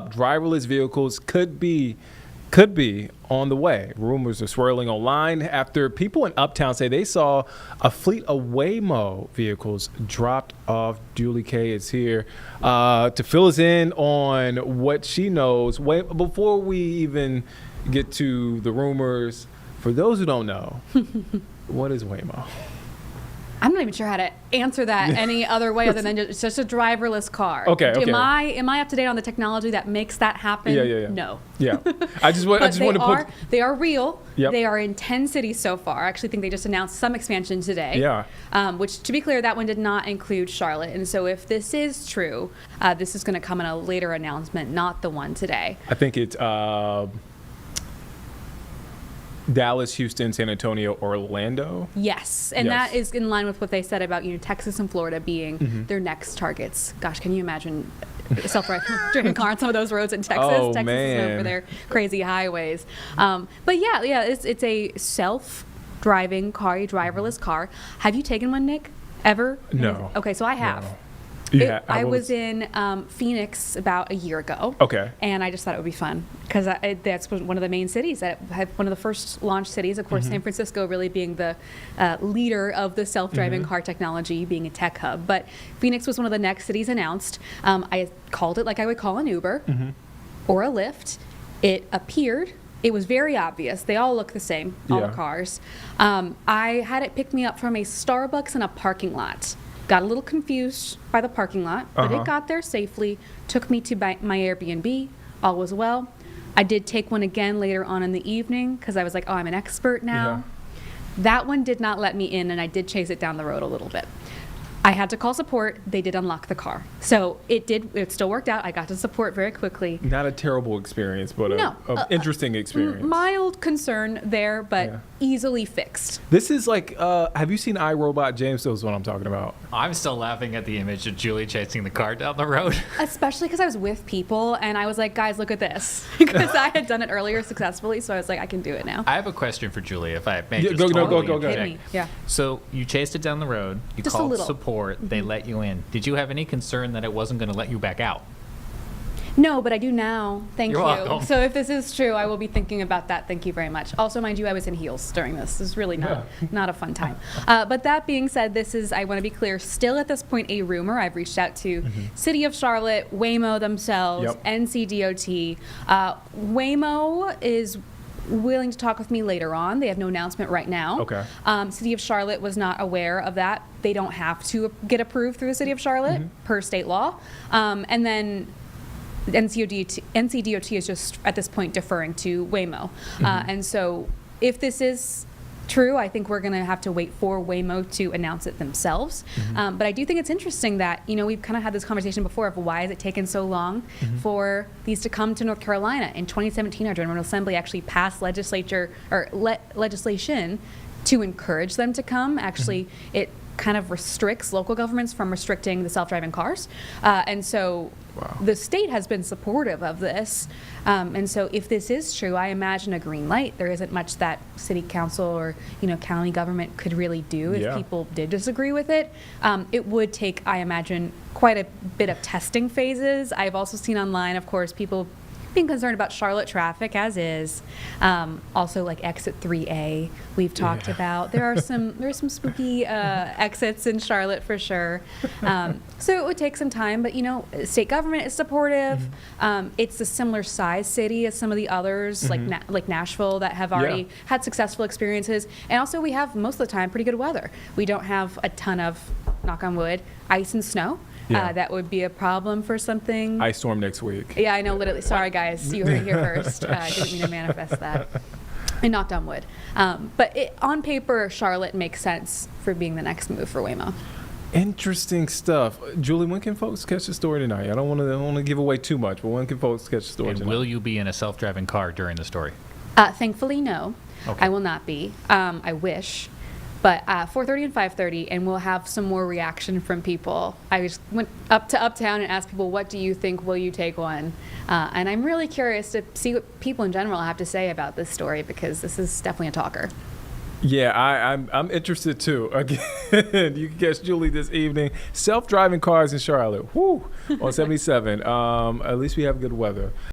Driverless vehicles could be on the way. Rumors are swirling online after people in Uptown say they saw a fleet of Waymo vehicles dropped off. Julie Kay is here to fill us in on what she knows. Before we even get to the rumors, for those who don't know, what is Waymo? I'm not even sure how to answer that any other way other than it's just a driverless car. Okay. Am I up to date on the technology that makes that happen? Yeah. No. Yeah. I just want to put. They are real. Yep. They are in 10 cities so far. I actually think they just announced some expansion today. Yeah. Which, to be clear, that one did not include Charlotte. And so if this is true, this is going to come in a later announcement, not the one today. I think it's Dallas, Houston, San Antonio, Orlando. Yes, and that is in line with what they said about Texas and Florida being their next targets. Gosh, can you imagine a self-driving car on some of those roads in Texas? Oh, Texas man. is known for their crazy highways. But yeah, it's a self-driving car, a driverless car. Have you taken one, Nick? Ever? No. Okay, so I have. No. I was in Phoenix about a year ago. Okay. And I just thought it would be fun because that's one of the main cities that have one of the first launch cities. Of course, San Francisco really being the leader of the self-driving car technology, being a tech hub. But Phoenix was one of the next cities announced. I called it like I would call an Uber or a Lyft. It appeared. It was very obvious. They all look the same, all the cars. I had it pick me up from a Starbucks in a parking lot. Got a little confused by the parking lot, but it got there safely, took me to my Airbnb, all was well. I did take one again later on in the evening because I was like, oh, I'm an expert now. Yeah. That one did not let me in, and I did chase it down the road a little bit. I had to call support. They did unlock the car. So it still worked out. I got to support very quickly. Not a terrible experience, but an interesting experience. Mild concern there, but easily fixed. This is like, have you seen iRobot? James knows what I'm talking about. I'm still laughing at the image of Julie chasing the car down the road. Especially because I was with people, and I was like, guys, look at this. Because I had done it earlier successfully, so I was like, I can do it now. I have a question for Julie, if I may. Go. Hit me. Yeah. So you chased it down the road. You just called support. They let you in. Did you have any concern that it wasn't going to let you back out? No, but I do now. Thank you. You're welcome. So if this is true, I will be thinking about that. Thank you very much. Also, mind you, I was in heels during this. This is really not a fun time. But that being said, this is, I want to be clear, still at this point a rumor. I've reached out to City of Charlotte, Waymo themselves, NCDOT. Waymo is willing to talk with me later on. They have no announcement right now. Okay. City of Charlotte was not aware of that. They don't have to get approved through the City of Charlotte per state law. And then NCDOT is just at this point deferring to Waymo. And so if this is true, I think we're going to have to wait for Waymo to announce it themselves. But I do think it's interesting that, we've kind of had this conversation before of why has it taken so long for these to come to North Carolina. In 2017, our General Assembly actually passed legislation to encourage them to come. Actually, it kind of restricts local governments from restricting the self-driving cars. And so the state has been supportive of this. And so if this is true, I imagine a green light. There isn't much that city council or, county government could really do if people did disagree with it. It would take, I imagine, quite a bit of testing phases. I've also seen online, of course, people being concerned about Charlotte traffic as is. Also, like exit 3A, we've talked about. There's some spooky exits in Charlotte for sure. So it would take some time, but state government is supportive. It's a similar size city as some of the others, like Nashville, that have already had successful experiences. And also, we have most of the time pretty good weather. We don't have a ton of, knock on wood, ice and snow. That would be a problem for something. Ice storm next week. Yeah, I know, literally. Sorry, guys. You heard it here first. I didn't mean to manifest that. And knocked on wood. But on paper, Charlotte makes sense for being the next move for Waymo. Interesting stuff. Julie, when can folks catch the story tonight? I don't want to give away too much, but when can folks catch the story tonight? Will you be in a self-driving car during the story? Thankfully, no. Okay. I will not be. I wish. But 4:30 and 5:30, and we'll have some more reaction from people. I just went up to Uptown and asked people, what do you think? Will you take one? And I'm really curious to see what people in general have to say about this story, because this is definitely a talker. Yeah, I'm interested too. Again, you can catch Julie this evening. Self-driving cars in Charlotte. Whoo, on 77. At least we have good weather.